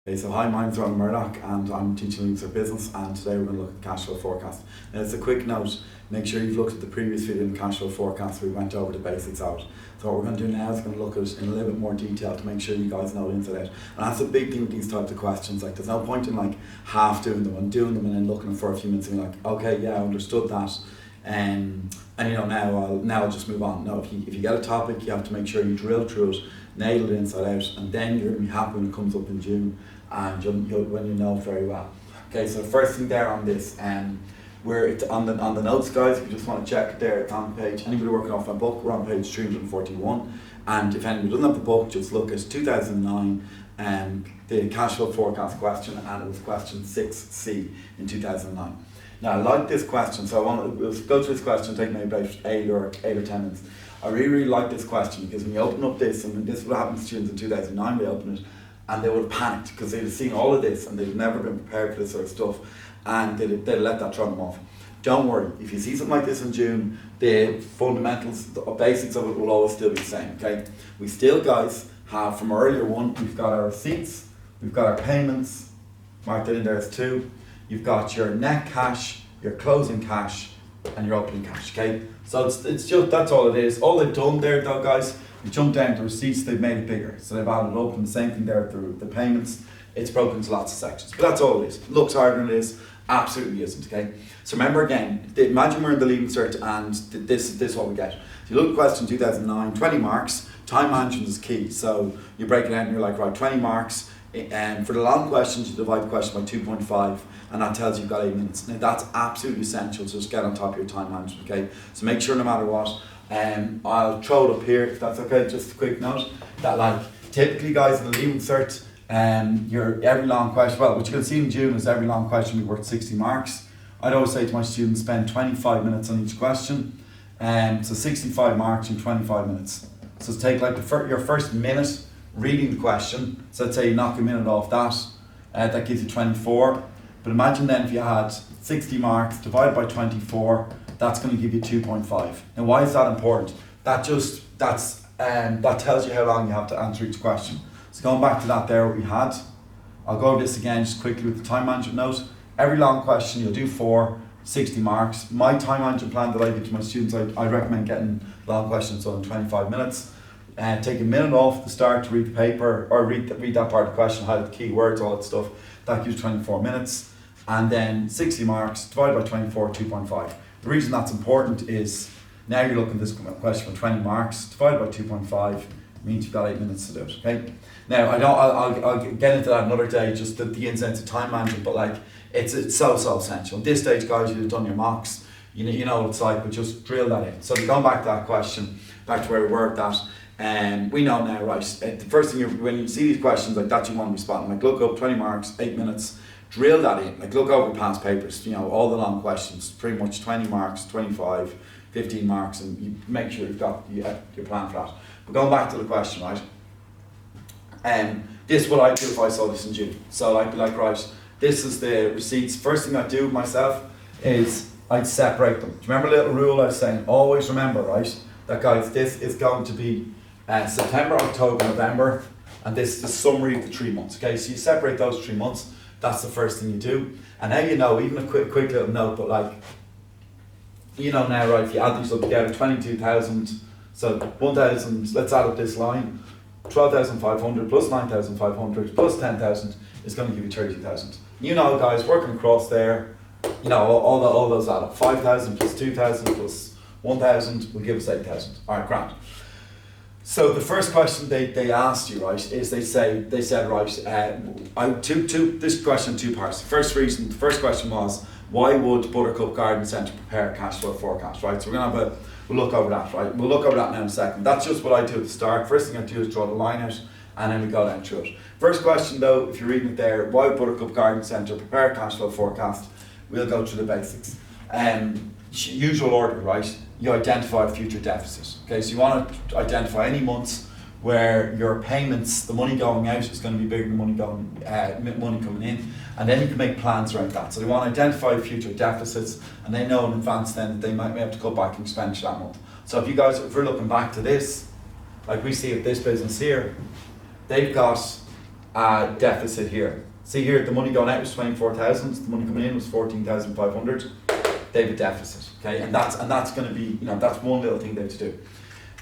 Okay, so hi, my name's Ron Murdoch and I'm teaching Links of Business, and today we're going to look at cash flow forecast. Now, it's a quick note, make sure you've looked at the previous video in cash flow forecast. We went over the basics of it. So what we're going to do now is going to look at it in a little bit more detail to make sure you guys know it inside out. And that's a big thing with these types of questions. Like, there's no point in like half doing them and doing them and then looking for a few minutes and being like, okay, yeah, I understood that. And you know, now I'll just move on. No, if you get a topic, you have to make sure you drill through it, nail it inside out, and then you're going to be happy when it comes up in June and when you know very well. Okay, so the first thing there on this, where it's on the notes, guys, if you just want to check it there, it's on page, anybody working off my book, we're on page 341. And if anybody doesn't have the book, just look at 2009 the cash flow forecast question, and it was question 6C in 2009. Now, I like this question, so we'll go through this question, take maybe about 8 or 10 minutes. I really like this question because when you open up this, and this would happen to students in 2009, they open it and they would have panicked because they'd have seen all of this and they'd never been prepared for this sort of stuff, and they'd let that throw them off. Don't worry, if you see something like this in June, the fundamentals, the basics of it will always still be the same, okay? We still, guys, have from our earlier one, we've got our receipts, we've got our payments, marked it in there as 2. You've got your net cash, your closing cash, and your opening cash, okay? So it's just, that's all it is. All they've done there though, guys, we jumped down to receipts, they've made it bigger. So they've added up, and the same thing there with the payments. It's broken into lots of sections, but that's all it is. It looks harder than it is, absolutely isn't, okay? So remember again, imagine we're in the Leaving Cert and this is what we get. If you look at question 2009, 20 marks, time management is key. So you break it out and you're like, right, 20 marks, and for the long questions, you divide the question by 2.5, and that tells you you've got 8 minutes. Now that's absolutely essential, so just get on top of your time management, okay? So make sure no matter what, I'll throw it up here if that's okay, just a quick note, that like typically guys in the Leaving Cert, your every long question, well what you can see in June is every long question will be worth 60 marks. I'd always say to my students, spend 25 minutes on each question, so 65 marks in 25 minutes. So take like your first minute reading the question, so let's say you knock a minute off that gives you 24. But imagine then if you had 60 marks divided by 24, that's going to give you 2.5. Now why is that important? That tells you how long you have to answer each question. So going back to that there what we had, I'll go over this again just quickly with the time management note. Every long question you'll do 60 marks. My time management plan that I give to my students, I recommend getting long questions done in 25 minutes. Take a minute off the start to read the paper, or read that part of the question, highlight the key words, all that stuff. That gives 24 minutes. And then 60 marks divided by 24, 2.5. The reason that's important is now you're looking at this question for 20 marks divided by 2.5 means you've got 8 minutes to do it, okay? Now I'll get into that another day, just the ins and outs of time management, but like it's so essential. At this stage, guys, you've done your mocks, you know what it's like, but just drill that in. So going back to that question, back to where we were at that, we know now, right, the first thing when you see these questions like that, you want to be spotting, like look up 20 marks, 8 minutes, drill that in, like look over past papers, all the long questions, pretty much 20 marks, 25, 15 marks, and you make sure you've got your plan for that. But going back to the question, right, this is what I'd do if I saw this in June. So I'd be like, right, this is the receipts. First thing I'd do myself is I'd separate them. Do you remember a little rule I was saying? Always remember, right, that guys, this is going to be September, October, November, and this is the summary of the 3 months, okay? So you separate those 3 months. That's the first thing you do. And now even a quick little note, but like, now, right, if you add these up together, 22,000, so 1,000, let's add up this line, 12,500 plus 9,500 plus 10,000 is going to give you 30,000. Guys, working across there, all those add up. 5,000 plus 2,000 plus 1,000 will give us 8,000. All right, grand. So the first question they asked you, right, is they said, right, this question in 2 parts. The first question was, why would Buttercup Garden Centre prepare a cash flow forecast, right? So we'll look over that, right? We'll look over that now in a second. That's just what I do at the start. First thing I do is draw the line out, and then we go down through it. First question though, if you're reading it there, why would Buttercup Garden Centre prepare a cash flow forecast? We'll go through the basics. Usual order, right? You identify a future deficit. Okay, so you want to identify any months where your payments, the money going out is going to be bigger than money coming in, and then you can make plans around that. So they want to identify future deficits, and they know in advance then that they might have to cut back on expenditure that month. So if we're looking back to this, like we see at this business here, they've got deficit here. See here, the money going out was 24,000, the money coming in was 14,500. They have a deficit, okay, and that's going to be, that's one little thing they have to do.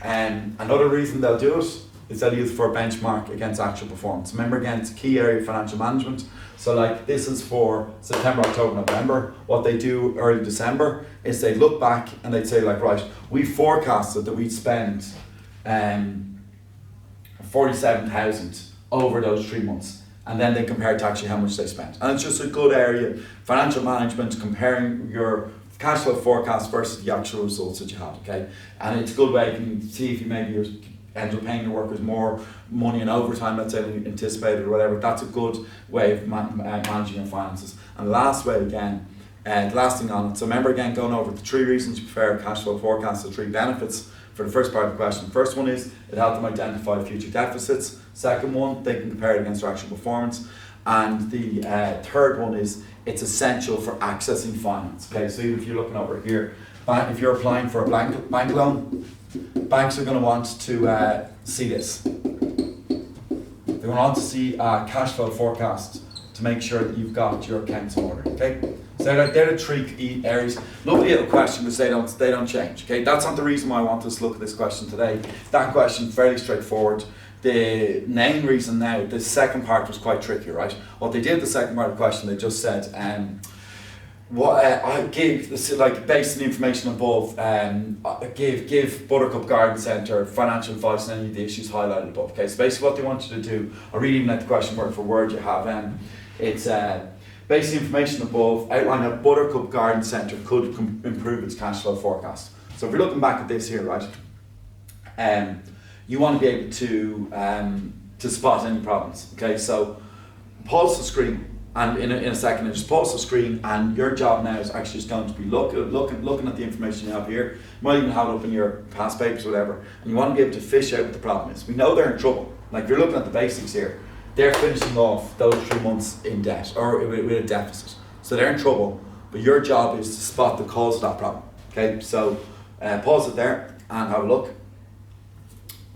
Another reason they'll do it is they'll use it for a benchmark against actual performance. Remember, again, it's a key area of financial management. So like this is for September, October, November. What they do early December is they look back and they'd say like, right, we forecasted that we'd spend 47,000 over those 3 months. And then they compare it to actually how much they spent. And it's just a good area, financial management, comparing your cash flow forecast versus the actual results that you had, okay? And it's a good way you can see if you maybe end up paying your workers more money in overtime, let's say, than anticipated or whatever. That's a good way of managing your finances. And the last way again, the last thing on it, so remember again going over the 3 reasons you prefer a cash flow forecast, the 3 benefits for the first part of the question. First one is it helps them identify future deficits. Second one, they can compare it against their actual performance. And the third one is it's essential for accessing finance. Okay, so if you're looking over here, if you're applying for a bank loan, banks are going to want to see this. They're going to want to see a cash flow forecast to make sure that you've got your accounts in order. Okay, so they're the 3 key areas. Lovely little question, because they don't change. Okay, that's not the reason why I want us to look at this question today. That question fairly straightforward. The main reason now, the second part was quite tricky, right? What they did, the second part of the question, they just said, I give, like based on the information above, give Buttercup Garden Centre financial advice on any of the issues highlighted above. Okay, so basically what they want you to do, I'll read even at the question word for word you have, it's based on the information above, outline how Buttercup Garden Centre could improve its cash flow forecast. So if you're looking back at this here, right, you want to be able to spot any problems. Okay, so pause the screen, and in a second, just pause the screen, and your job now is actually just going to be looking at the information you have here. You might even have it up in your past papers, whatever, and you want to be able to fish out what the problem is. We know they're in trouble. Like if you're looking at the basics here, they're finishing off those 3 months in debt or with a deficit. So they're in trouble, but your job is to spot the cause of that problem. Okay, so pause it there and have a look.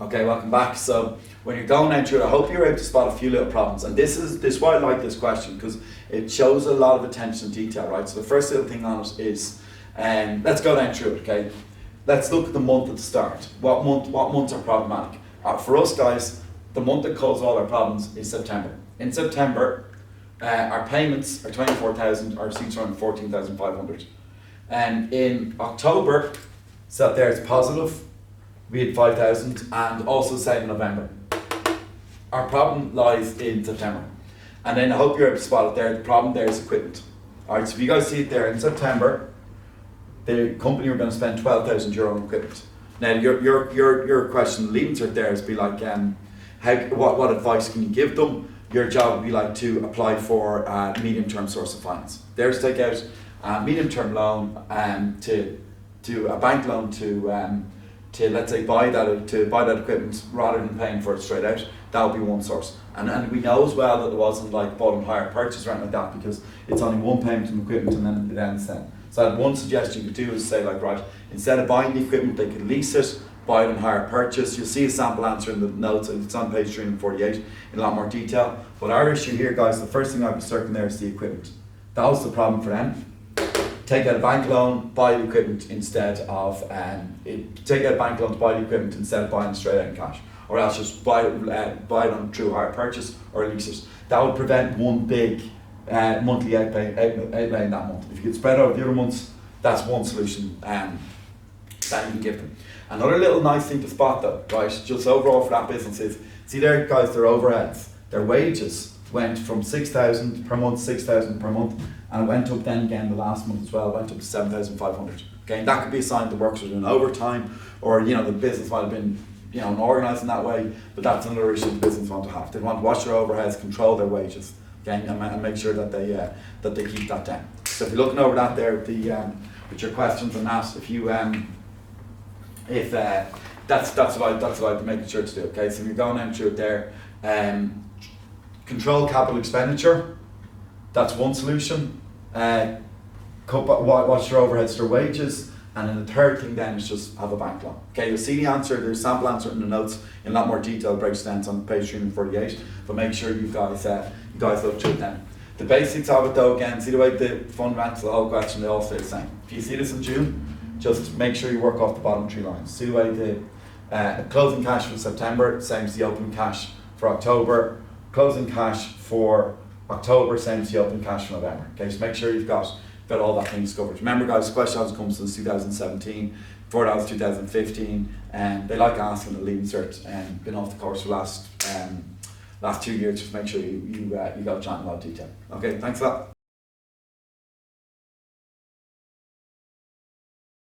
Okay, welcome back. So when you're going out through it, I hope you're able to spot a few little problems. And this is why I like this question, because it shows a lot of attention to detail, right? So the first little thing on it is, let's go down through it, okay? Let's look at the month at the start. What months are problematic? For us guys, the month that caused all our problems is September. In September, our payments are 24,000, our receipts are around 14,500. And in October, so there it's positive. We had 5,000, and also same in November. Our problem lies in September. And then I hope you're able to spot it there. The problem there is equipment. Alright, so if you guys see it there in September, the company are going to spend €12,000 on equipment. Now your question leading to it there is be like, what advice can you give them? Your job would be like to apply for a medium-term source of finance. There's take out a medium-term loan to a bank loan to let's say buy that equipment rather than paying for it straight out. That would be one source. And we know as well that there wasn't like bought on hire purchase or anything like that, because it's only one payment on equipment and then it ends then. So one suggestion you could do is say like, right, instead of buying the equipment, they could lease it, buy it on hire purchase. You'll see a sample answer in the notes, it's on page 348 in a lot more detail. But our issue here, guys, the first thing I'd be circling there is the equipment. That was the problem for them. Take out a bank loan, buy the equipment instead of take out a bank loan to buy the equipment instead of buying it straight out in cash, or else just buy it on through hire purchase or leases. That would prevent one big monthly outlay in that month. If you could spread out the other months, that's one solution that you can give them. Another little nice thing to spot though, right, just overall for that business is, see there guys, their overheads, their wages went from 6,000 per month, 6,000 per month, and it went up then again the last month as well, it went up to 7,500. Okay, and that could be a sign the workers are doing overtime, or the business might have been organised in that way, but that's another issue the business want to have. They want to watch their overheads, control their wages, okay, and make sure that they keep that down. So if you're looking over that there, with your questions and that, if you that's what I'm making sure to do. Okay, so if you're going down through it there, control capital expenditure. That's one solution. Watch your overheads, their wages. And then the third thing then is just have a bank loan. Okay, you'll see the answer, there's a sample answer in the notes in a lot more detail, breaks down on page 348, but make sure you guys look through it then. The basics of it though, again, see the way the fundamentals of the whole question, they all stay the same. If you see this in June, just make sure you work off the bottom 3 lines. See the way the closing cash for September, same as the opening cash for October. Closing cash for October, same as the opening cash for November. Okay, so make sure you've got all that things covered. Remember guys, question hasn't come since 2017, before that was 2015, and they like asking the Leaving Cert, and been off the course for last 2 years. Just make sure you got chat in a lot of detail. Okay, thanks a lot.